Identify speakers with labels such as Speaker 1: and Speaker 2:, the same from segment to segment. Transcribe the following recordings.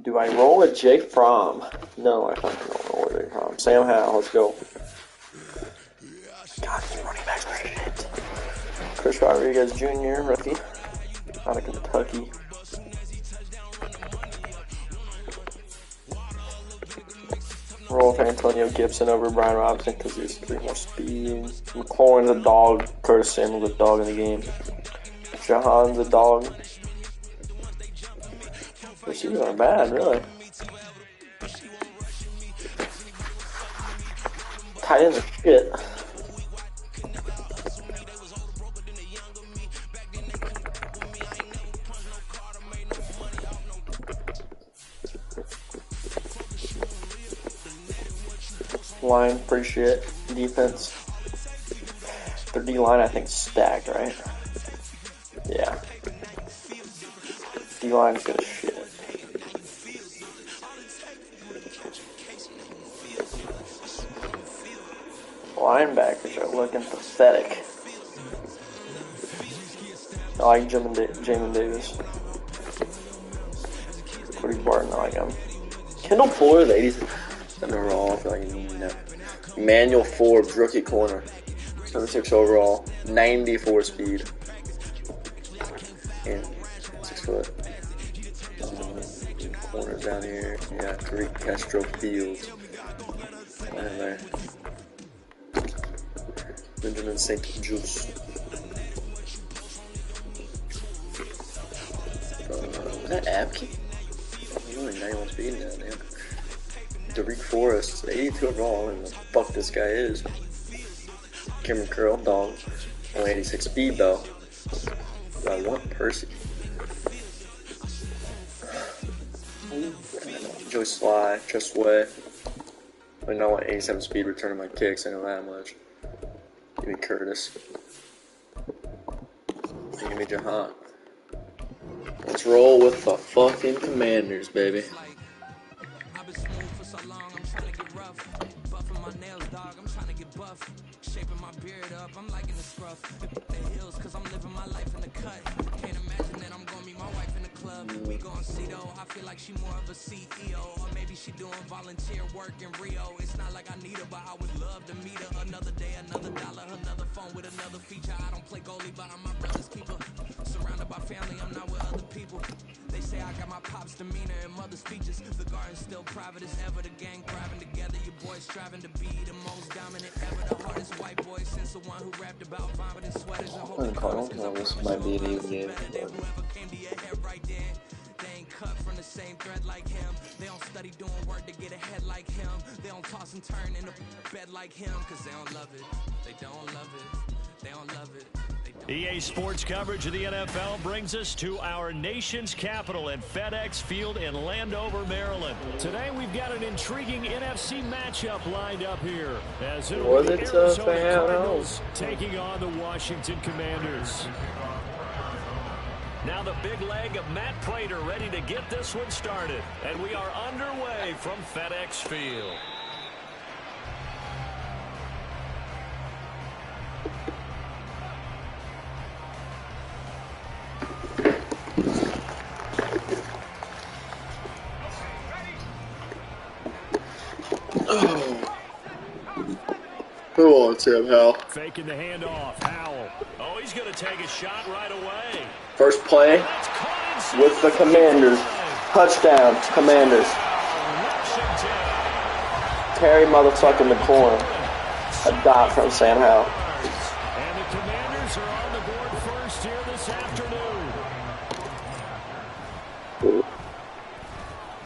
Speaker 1: Do I roll with Jake Fromm? No, I fucking don't roll with Jake Fromm. Sam Howell, let's go. God, these running backs are shit. Chris Rodriguez Jr., rookie, out of Kentucky. Roll with Antonio Gibson over Brian Robinson because he's 3 more speed. McLaurin's a dog. Curtis Samuel's a dog in the game. Jahan's a dog. Receivers aren't bad, really. Tight ends are shit. Line, pretty shit. Defense. Their D-line, I think, stacked, right? Yeah. D-line's good as shit. Linebackers are looking pathetic. I like Jamin Davis. Cody Barton, I like him. Kendall Fuller, the 80s. Overall, I feel like Emmanuel Forbes, rookie corner, 76 overall, 94 speed, and 6 foot. Corners down here, yeah, Tariq Castro Fields, right there. Benjamin St. Juice. Was that Abke? He's only 91 speed now, damn. Derek Forrest, 82 overall. I don't know what the fuck this guy is. Cameron Curl, dog. Only 86 speed though. I want Percy. Joey Sly, Trust Way. I know I want 87 speed returning my kicks. I know that much. Give me Curtis. Give me Jahan. Let's roll with the fucking Commanders, baby.
Speaker 2: Shaping my beard up, I'm liking the scruff. The hills, cause I'm living my life in the cut. Can't imagine that I'm gonna meet my wife in the club. We gon' see though, I feel like she more of a CEO. Or maybe she doing volunteer work in Rio. It's not like I need her, but I would love to meet her. Another day, another dollar, another phone with another feature. I don't play goalie, but I'm my brother's keeper. Surrounded by family, I'm not with other people. They say I got my pop's demeanor and mother's features. The garden's still private as ever. The gang thriving together. Your boys striving to be the most dominant ever. The hardest white boy since the one who rapped about vomiting sweaters and holding
Speaker 1: Cardinals. Well, this might be an even game.
Speaker 2: Whoever came to your head right then. They ain't cut from the same thread like him. They don't study doing work to get ahead like him. They don't toss and turn in a bed like him. Cause they don't love it. They don't love it. They don't love it.
Speaker 3: EA Sports coverage of the NFL brings us to our nation's capital at FedEx Field in Landover, Maryland. Today we've got an intriguing NFC matchup lined up here as it will be Arizona Cardinals taking on the Washington Commanders. Now the big leg of Matt Prater ready to get this one started, and we are underway from FedEx Field.
Speaker 1: Who wants him, Hal?
Speaker 3: Faking the handoff. Howell. Oh, he's going to take a shot right away.
Speaker 1: First play with the Commanders. Touchdown, Commanders. Terry motherfucking McLaurin. A dot from Sam Howell.
Speaker 3: And the Commanders are on the board first here this afternoon.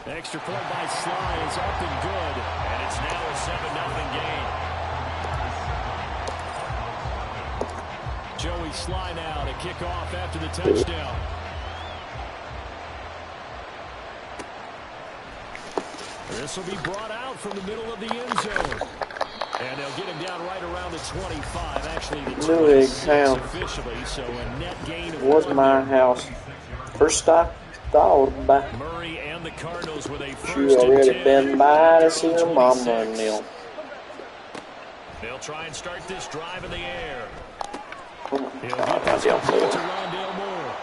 Speaker 3: Extra point by Sly is up and good. And it's now a 7-0 game. Joey Sly now to kick off after the touchdown. This will be brought out from the middle of the end zone. And they'll get him down right around the 25. Actually, the 26 officially, so a net gain of
Speaker 1: was my house. First stop, by.
Speaker 3: Murray and the Cardinals with a first
Speaker 1: She already been by to see her mom run Neil.
Speaker 3: They'll try and start this drive in the air.
Speaker 1: He'll get this
Speaker 3: to Rondale Moore.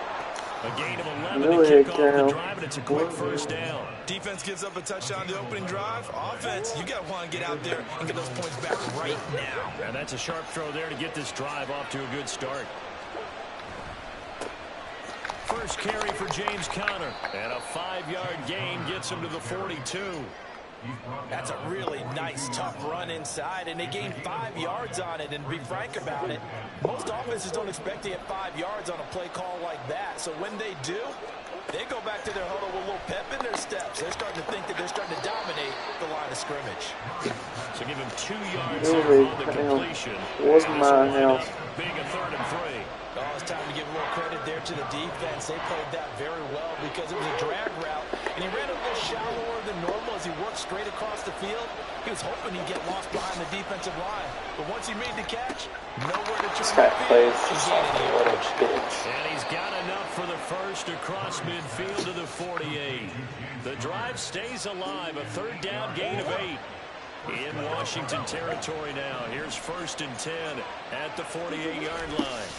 Speaker 3: A gain of 11
Speaker 1: No
Speaker 3: to kick
Speaker 1: heck
Speaker 3: off the
Speaker 1: down.
Speaker 3: drive, and it's a quick first down.
Speaker 4: Defense gives up a touchdown the opening drive. Offense, you got to want to get out there and get those points back right now.
Speaker 3: And that's a sharp throw there to get this drive off to a good start. First carry for James Conner, and a 5-yard gain gets him to the 42.
Speaker 4: That's a really nice, tough run inside, and they gained 5 yards on it. And to be frank about it, most offenses don't expect to get 5 yards on a play call like that. So when they do, they go back to their huddle with a little pep in their steps. They're starting to think that they're starting to dominate the line of scrimmage.
Speaker 3: So give him 2 yards there on the completion.
Speaker 1: What's my house?
Speaker 3: Big a 3rd and 3.
Speaker 4: Oh, it's time to give a little credit there to the defense. They played that very well because it was a drag route, and he ran a little shallower than normal as he worked straight across the field. He was hoping he'd get lost behind the defensive line, but once he made the catch, nowhere to turn the field.
Speaker 3: And he's got enough for the first across midfield to the 48. The drive stays alive, a 3rd down gain of 8. In Washington territory now. Here's 1st and 10 at the 48-yard line.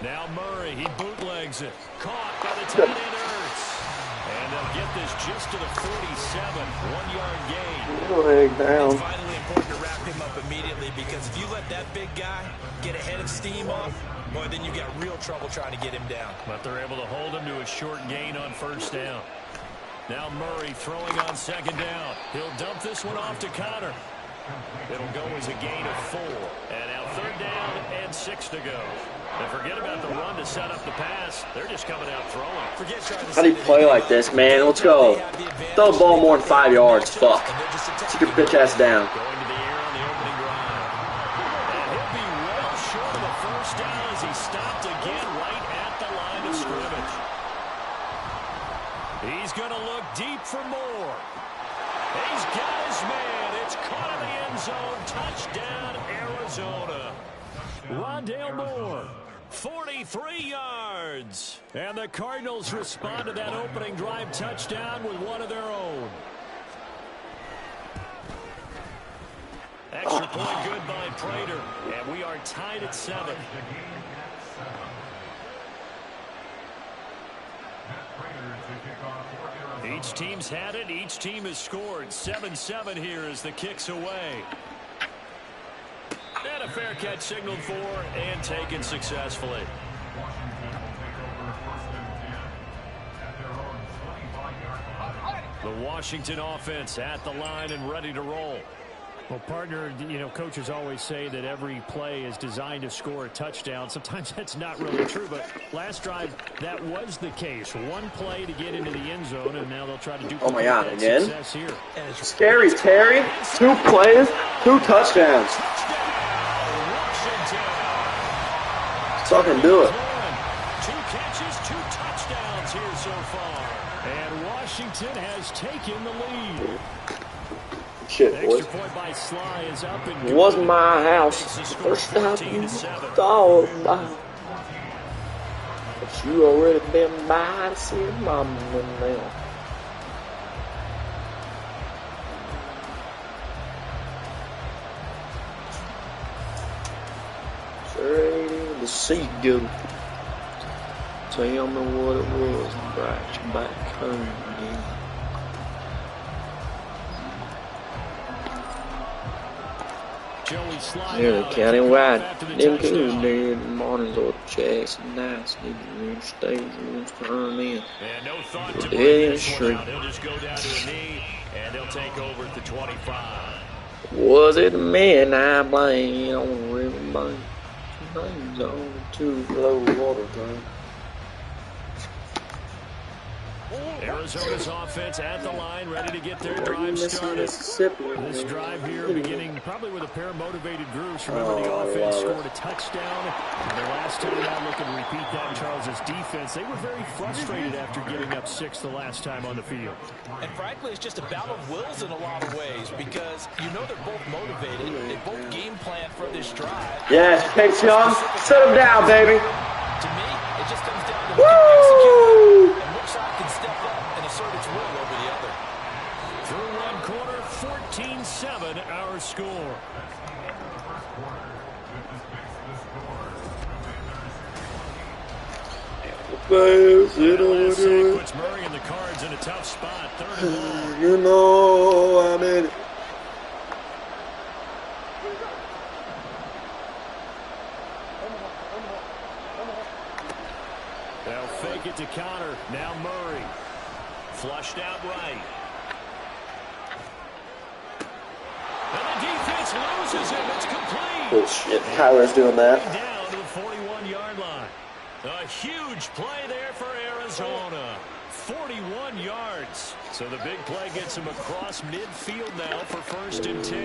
Speaker 3: Now Murray, he bootlegs it. Caught by the tight end Ertz. And they'll get this just to the 47. 1-yard gain.
Speaker 4: It's vitally important to wrap him up immediately because if you let that big guy get a head of steam up, boy, then you got real trouble trying to get him down.
Speaker 3: But they're able to hold him to a short gain on 1st down. Now Murray throwing on 2nd down. He'll dump this one off to Conner. It'll go as a gain of 4. And now 3rd down and 6 to go. And forget about the run to set up the pass. They're just coming out throwing.
Speaker 1: How do you play like this, man? Let's go. Throw the ball more than 5 yards. Fuck. Sit your bitch ass down.
Speaker 3: Going to the air on the opening drive. And he'll be well short of the 1st down as he stopped again right at the line of scrimmage. He's going to look deep for more. He's got his man. It's caught in the end zone. Touchdown, Arizona. Rondale Moore, 43 yards. And the Cardinals respond to that opening drive touchdown with one of their own. Extra point good by Prater. And we are tied at 7. Each team's had it. Each team has scored. 7-7 here as the kick's away. And a fair catch signaled for and taken successfully. The Washington offense at the line and ready to roll. Well, partner, you know, coaches always say that every play is designed to score a touchdown. Sometimes that's not really true, but last drive, that was the case. One play to get into the end zone, and now they'll try to do success here.
Speaker 1: Scary Terry. 2 plays, 2 touchdowns. Fucking do it.
Speaker 3: 2 catches, 2 touchdowns here so far. And Washington has taken the lead.
Speaker 1: Shit, boys.
Speaker 3: Extra point by Sly is up and
Speaker 1: Was my house. First time you thought about. But you already been by to see your mama now. Straight the sea go. Tell me what it was and brought you back home again. Nearly county-wide, them coos near the mornings or Jackson nights need to real stations turn in.
Speaker 3: And no thought to
Speaker 1: Dead
Speaker 3: bring
Speaker 1: in
Speaker 3: this
Speaker 1: street.
Speaker 3: one out. He'll just go down to a knee, and he'll take over at the 25.
Speaker 1: Was it the man I blamed on the riverbank? Names on the 2 low water tank.
Speaker 3: Arizona's offense at the line, ready to get their drive started. This drive here beginning probably with a pair of motivated groups. Remember, the offense scored a touchdown. And the last time out, looking to repeat that in Charles's defense. They were very frustrated after giving up 6 the last time on the field.
Speaker 4: And frankly, it's just a battle of wills in a lot of ways because you know they're both motivated. They both game plan for this drive.
Speaker 1: Yes, Pace Young, set him down, baby.
Speaker 4: To me, it just comes down to who can execute and which side can step up and assert its will over the other.
Speaker 3: Through one quarter, 14-7 our score. Puts Murray and the Cards in a tough spot. Third and long.
Speaker 1: You know I'm in it.
Speaker 3: They'll fake it to counter. Now Murray. Flushed out right. And the defense loses him. It's complete.
Speaker 1: Oh shit, Kyler's doing that.
Speaker 3: Down to the 41-yard line. A huge play there for Arizona. 41 yards. So the big play gets him across midfield now for 1st and 10.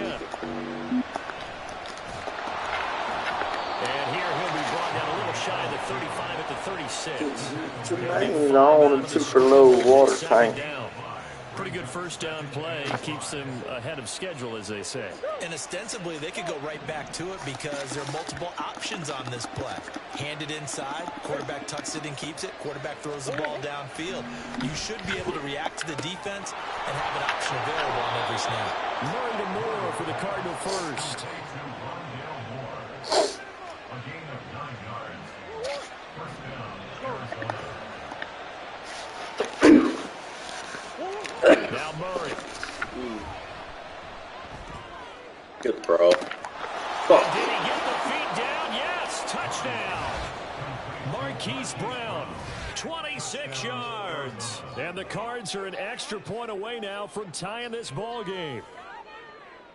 Speaker 3: And here he'll be brought down a little shy of the 35 at the 36.
Speaker 1: Tonight on a super low water tank.
Speaker 3: Pretty good first down play. Keeps them ahead of schedule, as they say.
Speaker 4: And ostensibly, they could go right back to it because there are multiple options on this play. Hand it inside, quarterback tucks it and keeps it, quarterback throws the ball downfield. You should be able to react to the defense and have an option available on every snap.
Speaker 3: Murray to Moore for the Cardinal first. Now Murray.
Speaker 1: Good throw.
Speaker 3: Did he get the feet down? Yes, touchdown. Marquise Brown, 26 yards. And the Cards are an extra point away now from tying this ball game.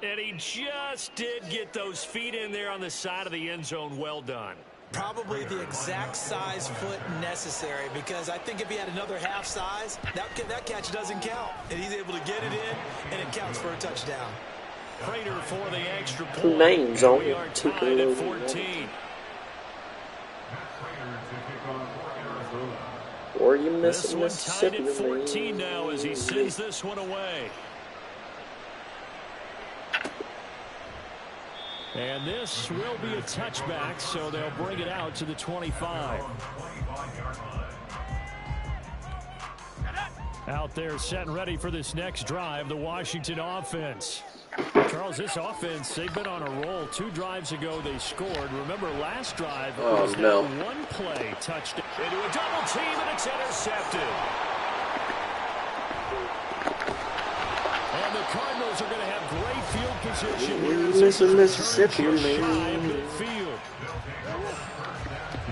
Speaker 3: And he just did get those feet in there on the side of the end zone. Well done.
Speaker 4: Probably the exact size foot necessary, because I think if he had another half size, that catch doesn't count. And he's able to get it in, and it counts for a touchdown.
Speaker 3: Prater for the extra point.
Speaker 1: Two names on
Speaker 3: We are tied at 14.
Speaker 1: Or you miss
Speaker 3: This one tied at 14 now as he sends this one away. And this will be a touchback, so they'll bring it out to the 25. Out there set and ready for this next drive, the Washington offense. Charles, this offense, they've been on a roll. 2 drives ago they scored. Remember, last drive was that one play touchdown into a double team, and it's intercepted. And the Cardinals are going to have great field position here.
Speaker 1: Mississippi, man.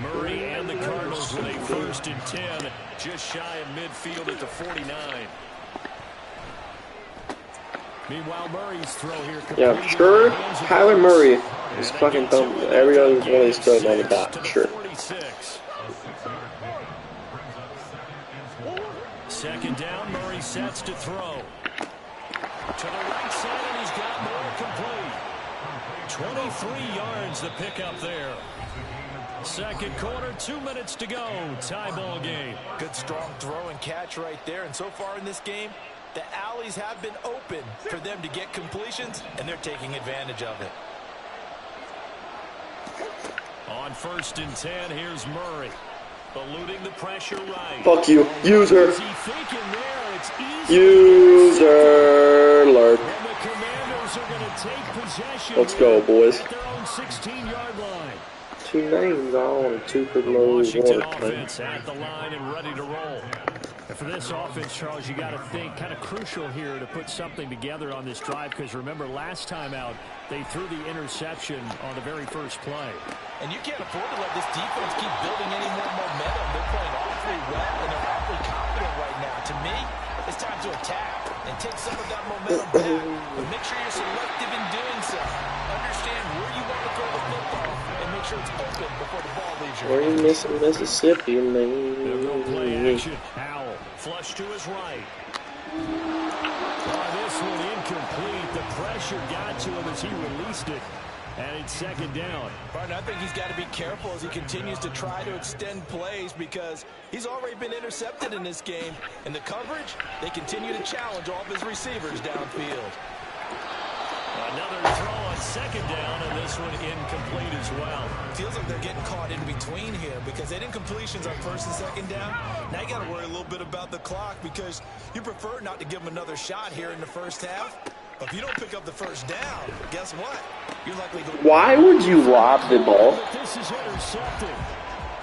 Speaker 3: Murray and the Cardinals with a 1st and 10, just shy of midfield at the 49. Meanwhile, Murray's throw here.
Speaker 1: Yeah, I'm sure Kyler Murray is fucking thumping every other one of these throws on the dot. Sure.
Speaker 3: 2nd down, Murray sets to throw. To the right side, and he's got more complete. 23 yards the pickup there. 2nd quarter, 2 minutes to go. Tie ball game.
Speaker 4: Good strong throw and catch right there. And so far in this game, the alleys have been open for them to get completions, and they're taking advantage of it.
Speaker 3: On 1st and 10, here's Murray. Eluding the pressure right.
Speaker 1: Fuck you. User.
Speaker 3: Is he thinking there? It's easy.
Speaker 1: User alert.
Speaker 3: And the Commanders are going to take possession.
Speaker 1: Let's go, boys.
Speaker 3: At their own 16-yard line.
Speaker 1: 2 names on a super low
Speaker 3: Washington
Speaker 1: water tank.
Speaker 3: offense at the line and ready to roll. And for this offense, Charles, you got to think kind of crucial here to put something together on this drive, because remember last time out they threw the interception on the very first play.
Speaker 4: And you can't afford to let this defense keep building any more momentum. They're playing awfully well, and they're awfully confident right now. To me, it's time to attack and take some of that momentum back. But make sure you're selective in doing so. Understand where you want to throw the football and make sure it's open before the ball leaves your
Speaker 1: Or you
Speaker 4: hands.
Speaker 1: missing Mississippi,
Speaker 3: They'll go play
Speaker 1: man.
Speaker 3: action. Howell, flush to his right. Oh, this one incomplete. The pressure got to him as he released it. And it's 2nd down.
Speaker 4: Barton, I think he's got to be careful as he continues to try to extend plays, because he's already been intercepted in this game. And the coverage, they continue to challenge all of his receivers downfield.
Speaker 3: Another throw on 2nd down, and this one incomplete as well.
Speaker 4: Feels like they're getting caught in between here, because they didn't completions on 1st and 2nd down. Now you got to worry a little bit about the clock, because you prefer not to give them another shot here in the first half. But if you don't pick up the 1st down, guess what? You're likely going to...
Speaker 1: Why would you lob the ball?
Speaker 3: This is intercepted.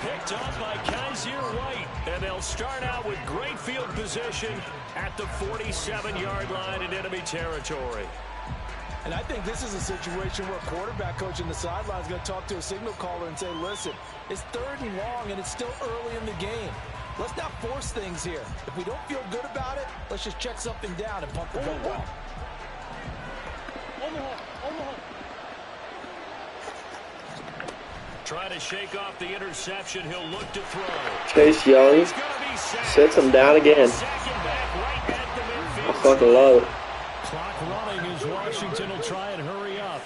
Speaker 3: picked off by Kaiser White. And they'll start out with great field position at the 47-yard line in enemy territory.
Speaker 4: And I think this is a situation where a quarterback coach in the sideline is going to talk to a signal caller and say, listen, it's 3rd and long and it's still early in the game. Let's not force things here. If we don't feel good about it, let's just check something down and pump the ball out.
Speaker 3: Trying to shake off the interception. He'll look to throw.
Speaker 1: Chase Young sets him down again. I fucking love it.
Speaker 3: Clock running as Washington will try and hurry up.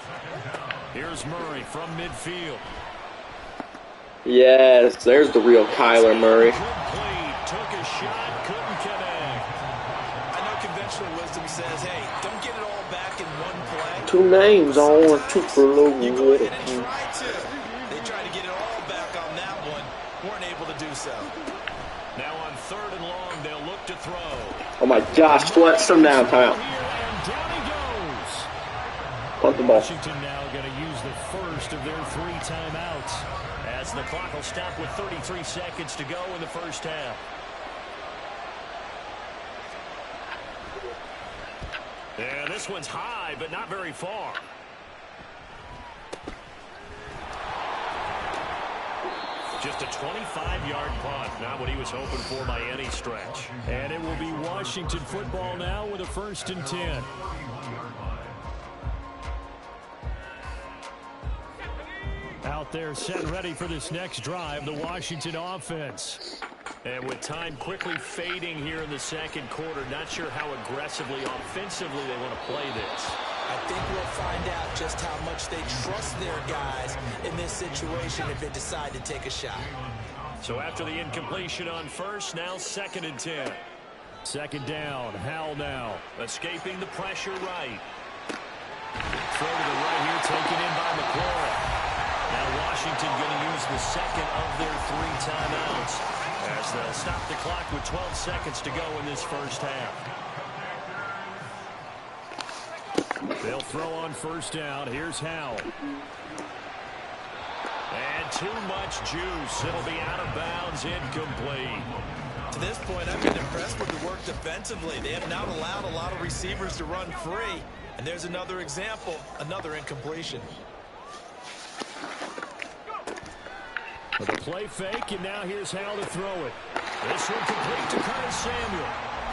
Speaker 3: Here's Murray from midfield.
Speaker 1: Yes, there's the real Kyler Murray.
Speaker 3: Took a shot, couldn't connect.
Speaker 4: I know conventional wisdom says, hey, don't get it all back in one play.
Speaker 1: 2 names on one, 2 for low
Speaker 4: You go
Speaker 1: with
Speaker 4: ahead
Speaker 1: it.
Speaker 4: and try to. They tried to get it all back on that one. Weren't able to do so.
Speaker 3: Now on 3rd and long, they'll look to throw.
Speaker 1: Oh my gosh, flat some down timeout.
Speaker 3: And down he goes.
Speaker 1: Punt the ball.
Speaker 3: Washington now going to use the first of their 3 timeouts, as the clock will stop with 33 seconds to go in the first half. And this one's high, but not very far. Just a 25-yard punt. Not what he was hoping for by any stretch. And it will be Washington football now with a 1st and 10. Out there set and ready for this next drive, the Washington offense. And with time quickly fading here in the 2nd quarter, not sure how aggressively, offensively they want to play this.
Speaker 4: I think we'll find out just how much they trust their guys in this situation if they decide to take a shot.
Speaker 3: So after the incompletion on 1st, now 2nd and 10. 2nd down, Howell now, escaping the pressure right. Throw to the right here, taken in by McLaurin. Now Washington going to use the 2nd of their 3 timeouts, as they'll stop the clock with 12 seconds to go in this first half. They'll throw on 1st down. Here's Howell. And too much juice. It'll be out of bounds, incomplete.
Speaker 4: To this point, I've been impressed with the work defensively. They have not allowed a lot of receivers to run free. And there's another example, another incompletion.
Speaker 3: With a play fake, and now here's Howell to throw it. This one complete to Curtis Samuel.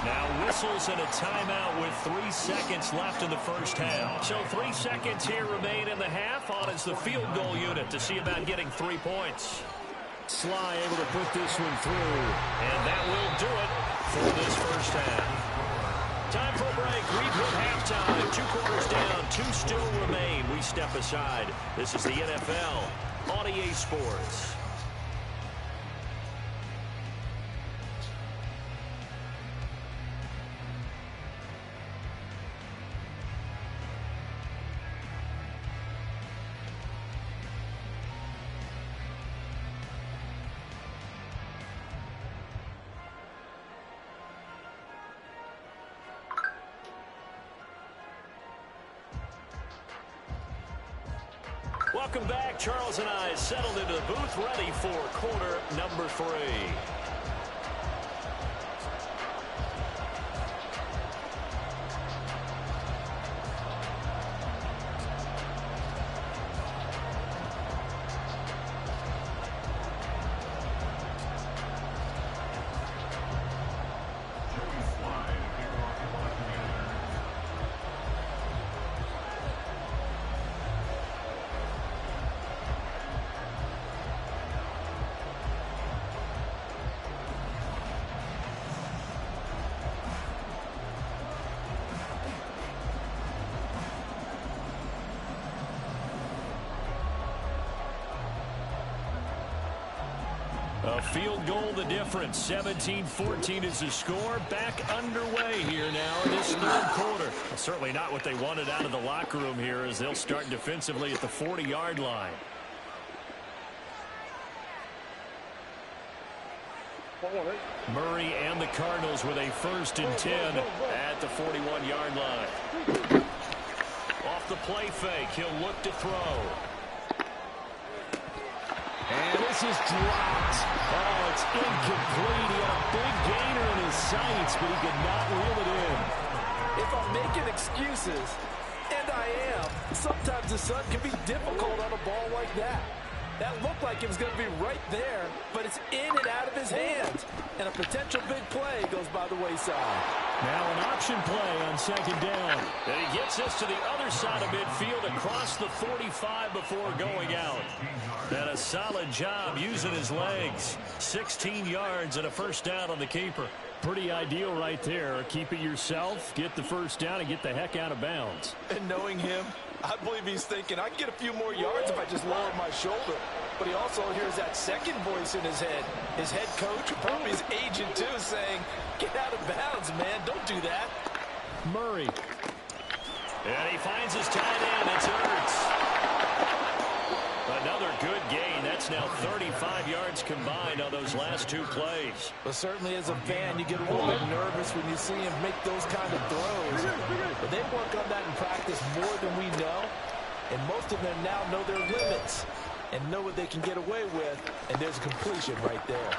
Speaker 3: Now whistles and a timeout with 3 seconds left in the first half. So 3 seconds here remain in the half. On is the field goal unit to see about getting 3 points. Sly able to put this one through. And that will do it for this first half. Time for a break. We've hit halftime. 2 quarters down. 2 still remain. We step aside. This is the NFL on EA Sports. Welcome back. Charles and I settled into the booth, ready for quarter number 3. A field goal the difference. 17-14 is the score. Back underway here now in this 3rd quarter. Certainly not what they wanted out of the locker room here, as they'll start defensively at the 40-yard line. Murray and the Cardinals with a 1st and 10 at the 41-yard line. Off the play fake, he'll look to throw. And this is dropped. Oh, it's incomplete. He had a big gainer in his sights, but he could not reel it in.
Speaker 4: If I'm making excuses, and I am, sometimes the sun can be difficult on a ball like that. That looked like it was going to be right there, but it's in and out of his hands. And a potential big play goes by the wayside.
Speaker 3: Now an option play on second down. And he gets this to the other side of midfield across the 45 before going out. And a solid job using his legs. 16 yards and a first down on the keeper. Pretty ideal right there. Keep it yourself, get the first down, and get the heck out of bounds.
Speaker 4: And knowing him, I believe he's thinking, I can get a few more yards if I just lower my shoulder. But he also hears that second voice in his head. His head coach, probably his agent too, saying, get out of bounds, man. Don't do that.
Speaker 3: Murray. And he finds his tight end. It's Ertz. Another good gain. That's now 35 yards combined on those last two plays.
Speaker 4: But certainly as a fan, you get a little bit nervous when you see him make those kind of throws. But they work on that in practice more than we know. And most of them now know their limits and know what they can get away with. And there's a completion right there.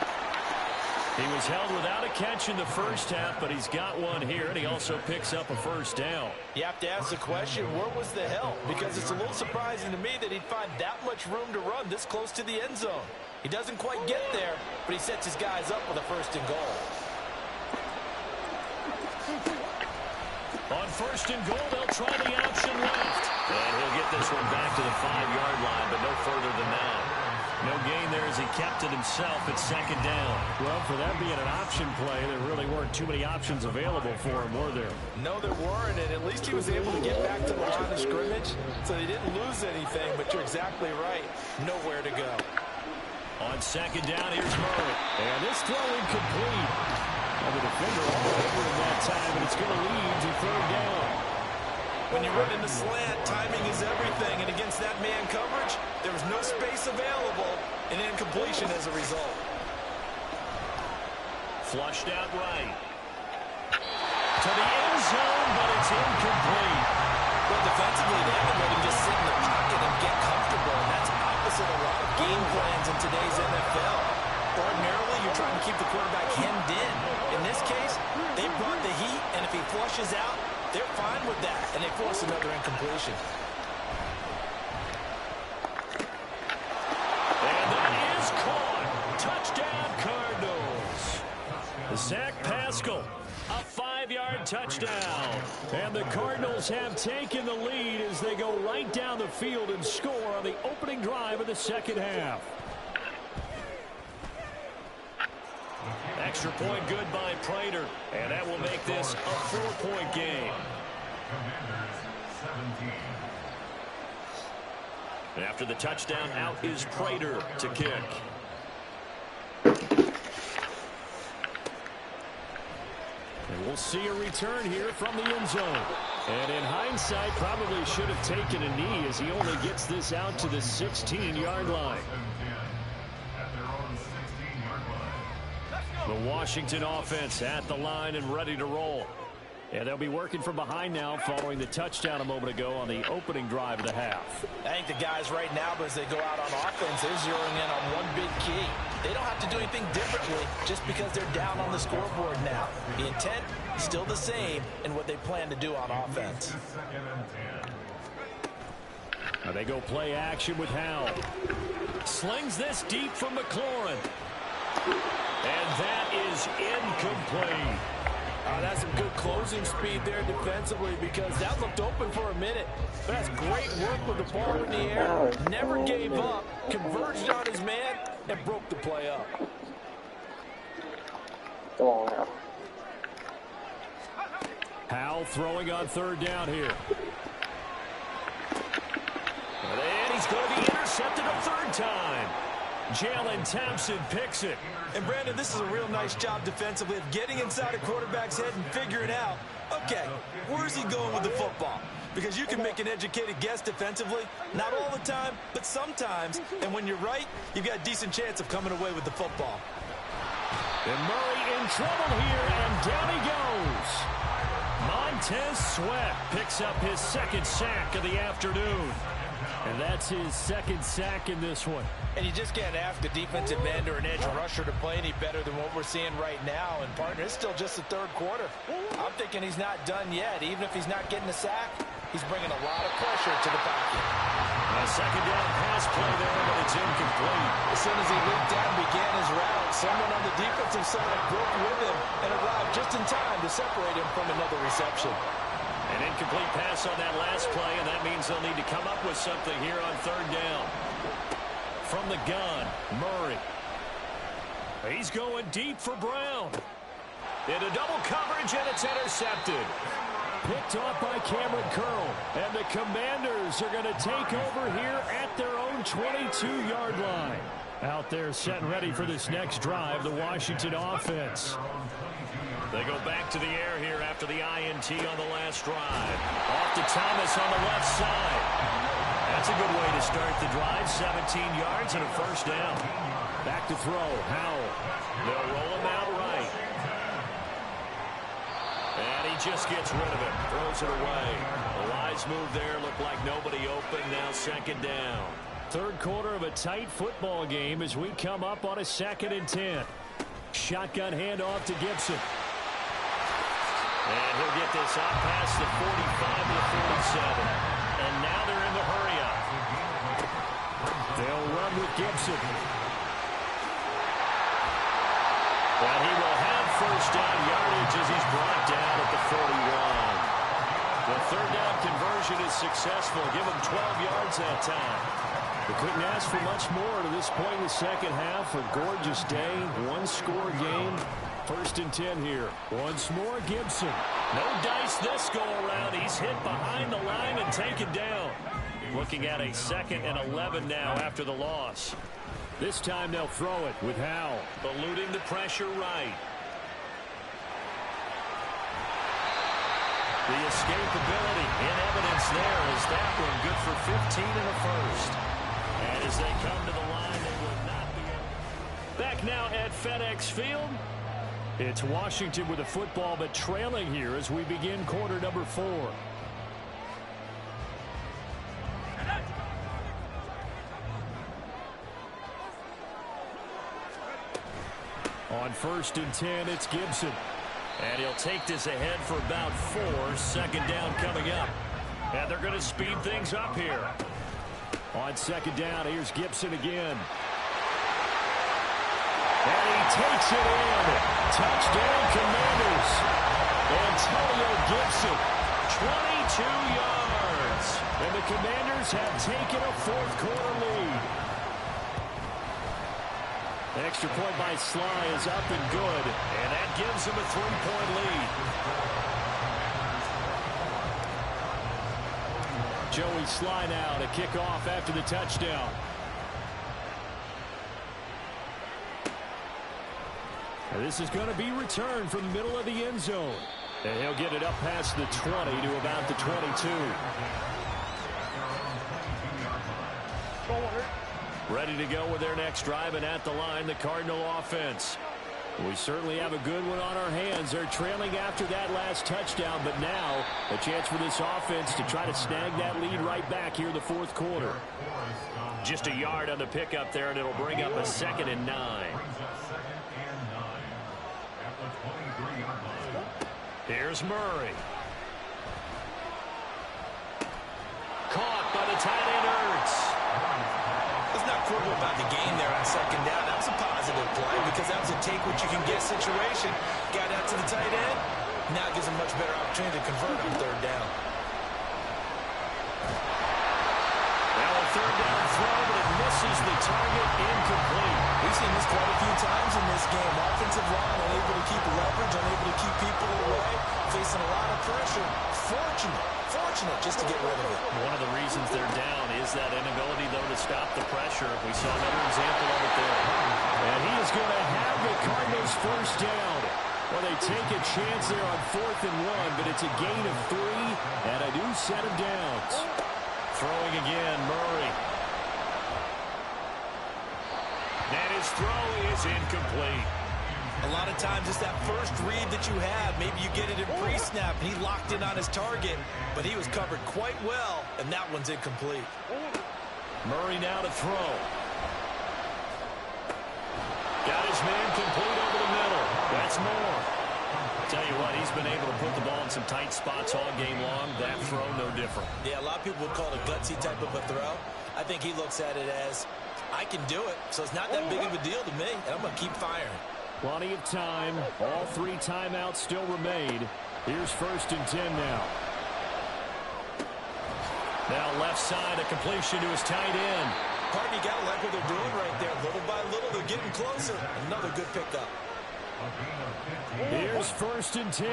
Speaker 3: He was held without a catch in the first half, but he's got one here, and he also picks up a first down.
Speaker 4: You have to ask the question, where was the help? Because it's a little surprising to me that he'd find that much room to run this close to the end zone. He doesn't quite get there, but he sets his guys up with a first and goal.
Speaker 3: On first and goal, they'll try the option left. And he'll get this one back to the 5-yard line, but no further than that. No gain there as he kept it himself at second down. Well, for that being an option play, there really weren't too many options available for him, were there?
Speaker 4: No, there weren't, and at least he was able to get back to the line of scrimmage, so he didn't lose anything, but you're exactly right. Nowhere to go.
Speaker 3: On second down, here's Murray. And this throw incomplete. And the defender all over him that time, and it's going to lead to third down.
Speaker 4: When you run in the slant, timing is everything, and against that man coverage, there was no space available, and incompletion as a result.
Speaker 3: Flushed out right. To the end zone, but it's incomplete.
Speaker 4: Well, defensively, they haven't let him just sit in the pocket and get comfortable, and that's opposite a lot of game plans in today's NFL. Ordinarily, you're trying to keep the quarterback hemmed in. In this case, they brought the heat, and if he flushes out, they're fine with that, and they force another incompletion.
Speaker 3: And that is caught. Touchdown, Cardinals. Zach Pascal, a 5-yard touchdown. And the Cardinals have taken the lead as they go right down the field and score on the opening drive of the second half. Extra point good by Prater, and that will make this a 4-point game. And after the touchdown, out is Prater to kick. And we'll see a return here from the end zone. And in hindsight, probably should have taken a knee as he only gets this out to the 16-yard line. The Washington offense at the line and ready to roll. And they'll be working from behind now following the touchdown a moment ago on the opening drive of the half.
Speaker 4: I think the guys right now, as they go out on offense, they're zeroing in on one big key. They don't have to do anything differently just because they're down on the scoreboard now. The intent is still the same in what they plan to do on offense.
Speaker 3: Now they go play action with Howell. Slings this deep from McLaurin. And that is incomplete.
Speaker 4: That's some good closing speed there defensively because that looked open for a minute. But that's great work with the ball in the air. Never gave up, converged on his man, and broke the play up.
Speaker 1: Come on now.
Speaker 3: Howell throwing on third down here. And he's going to be intercepted a third time. Jalen Thompson picks it.
Speaker 4: And Brandon, this is a real nice job defensively of getting inside a quarterback's head and figuring out, okay, where's he going with the football? Because you can make an educated guess defensively, not all the time, but sometimes. And when you're right, you've got a decent chance of coming away with the football.
Speaker 3: And Murray in trouble here, and down he goes. Montez Sweat picks up his second sack of the afternoon. And that's his second sack in this one.
Speaker 4: And you just can't ask a defensive end or an edge rusher to play any better than what we're seeing right now. And, partner, it's still just the third quarter. I'm thinking he's not done yet. Even if he's not getting a sack, he's bringing a lot of pressure to the pocket.
Speaker 3: A second down pass play there, but it's incomplete.
Speaker 4: As soon as he leaped out and began his route, someone on the defensive side broke with him and arrived just in time to separate him from another reception.
Speaker 3: An incomplete pass on that last play, and that means they'll need to come up with something here on third down. From the gun, Murray. He's going deep for Brown. Into double coverage, and it's intercepted. Picked off by Cameron Curl. And the Commanders are going to take over here at their own 22-yard line. Out there set and ready for this next drive, the Washington offense. They go back to the air here after the INT on the last drive. Off to Thomas on the left side. That's a good way to start the drive. 17 yards and a first down. Back to throw. Howell. They'll roll him out right. And he just gets rid of it. Throws it away. A wise move there. Looked like nobody open. Now second down. Third quarter of a tight football game as we come up on a 2nd and 10. Shotgun handoff to Gibson. And he'll get this out past the 45 to the 47. And now they're in the hurry-up. They'll run with Gibson. And he will have first down yardage as he's brought down at the 41. The third down conversion is successful. Give him 12 yards that time. They couldn't ask for much more to this point in the second half. A gorgeous day, one-score game. 1st and 10 here. Once more, Gibson. No dice this go-around. He's hit behind the line and taken down. Looking at a 2nd and 11 now after the loss. This time they'll throw it with Howell. Eluding the pressure right. The escapability in evidence there is that one good for 15 in the first. And as they come to the line, they will not be able. Back now at FedEx Field. It's Washington with the football, but trailing here as we begin quarter number 4. On 1st and 10, it's Gibson. And he'll take this ahead for about 4. Second down coming up. And they're going to speed things up here. On 2nd down, here's Gibson again. And he takes it in. Touchdown, Commanders. Antonio Gibson, 22 yards. And the Commanders have taken a 4th quarter lead. Extra point by Sly is up and good. And that gives him a 3-point lead. Joey Sly now to kick off after the touchdown. And this is going to be returned from the middle of the end zone. And he'll get it up past the 20 to about the 22. Ready to go with their next drive, and at the line, the Cardinal offense. We certainly have a good one on our hands. They're trailing after that last touchdown, but now a chance for this offense to try to snag that lead right back here in the 4th quarter. Just a yard on the pickup there, and it'll bring up a 2nd and 9. Here's Murray. Caught by the tight end, Ertz.
Speaker 4: Let's not quibble about the game there on 2nd down. That was a positive play because that was a take-what-you-can-get situation. Got out to the tight end. Now gives him much better opportunity to convert on 3rd down.
Speaker 3: Now a 3rd down throw, but it misses the target, incomplete.
Speaker 4: We've seen this quite a few times in this game. Offensive line unable to keep leverage, unable to keep people away, facing a lot of pressure. Fortunate just to get rid of it.
Speaker 3: One of the reasons they're down is that inability, though, to stop the pressure. We saw another example of it there. And he is going to have the Cardinals first down. Well, they take a chance there on 4th and 1, but it's a gain of 3 and a new set of downs. Throwing again, Murray. And his throw is incomplete.
Speaker 4: A lot of times it's that first read that you have. Maybe you get it in pre-snap, and he locked in on his target, but he was covered quite well, and that one's incomplete.
Speaker 3: Murray now to throw. Got his man complete over the middle. That's more. Tell you what, he's been able to put the ball in some tight spots all game long. That throw, no different.
Speaker 4: Yeah, a lot of people would call it a gutsy type of a throw. I think he looks at it as, I can do it, so it's not that big of a deal to me, and I'm going to keep firing.
Speaker 3: Plenty of time. All 3 timeouts still remain. Here's 1st and 10 now. Now left side, a completion to his tight end.
Speaker 4: Partner, you got to like what they're doing right there. Little by little, they're getting closer. Another good pickup.
Speaker 3: Here's 1st and 10.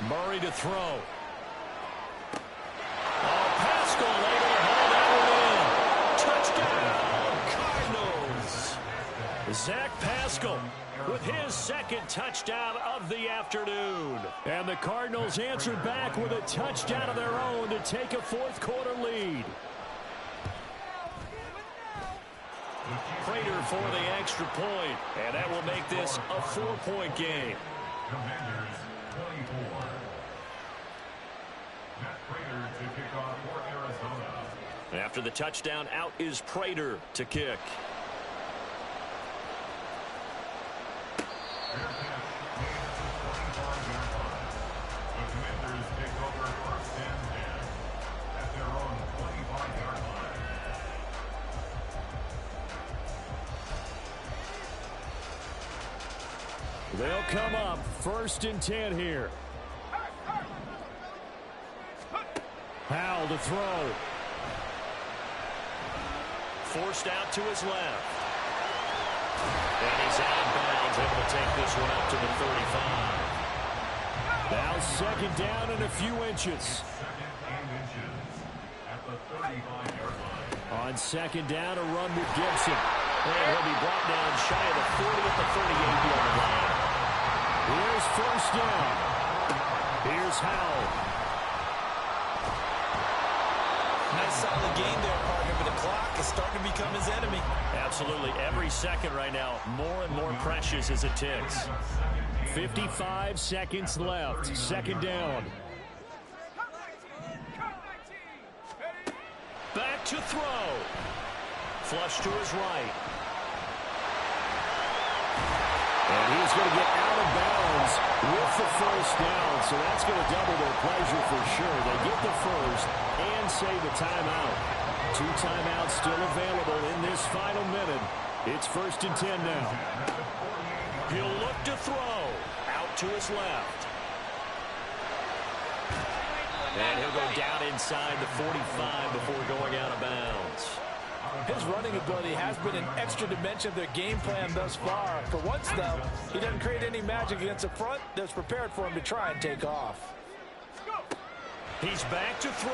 Speaker 3: Murray to throw. Oh, Pascal able to hold that one in. Touchdown, Cardinals. Zach Pascal with his 2nd touchdown of the afternoon. And the Cardinals answered back with a touchdown of their own to take a 4th quarter lead. Prater for the extra point, and that will make this a 4-point game.
Speaker 5: Commanders 24. Matt Prater to kick off for Arizona.
Speaker 3: After the touchdown, out is Prater to kick.
Speaker 5: Fair catch made at the 25-yard line. The Commanders take over 1st and 10 at their own 25-yard line.
Speaker 3: They'll come up 1st and 10 here. Howell to throw. Forced out to his left. And he's out of bounds, able to take this one up to the 35. Now 2nd down and a few inches.
Speaker 5: 2nd and inches at the 35-yard line.
Speaker 3: On 2nd down, a run with Gibson. And he'll be brought down shy of the 40 at the 38-yard line. Here's 1st down. Here's Howell.
Speaker 4: Nice solid game there, partner, but the clock is starting to become his enemy.
Speaker 3: Absolutely. Every second right now, more and more precious as it ticks. 55 seconds left. 2nd down. Back to throw. Flush to his right. And he's going to get out of bounds with the 1st down. So that's going to double their pleasure for sure. They get the 1st and save the timeout. 2 timeouts still available in this final minute. It's 1st and 10 now. He'll look to throw. Out to his left. And he'll go down inside the 45 before going out of bounds.
Speaker 4: His running ability has been an extra dimension of their game plan thus far. For once, though, he doesn't create any magic against the front that's prepared for him to try and take off.
Speaker 3: He's back to throw.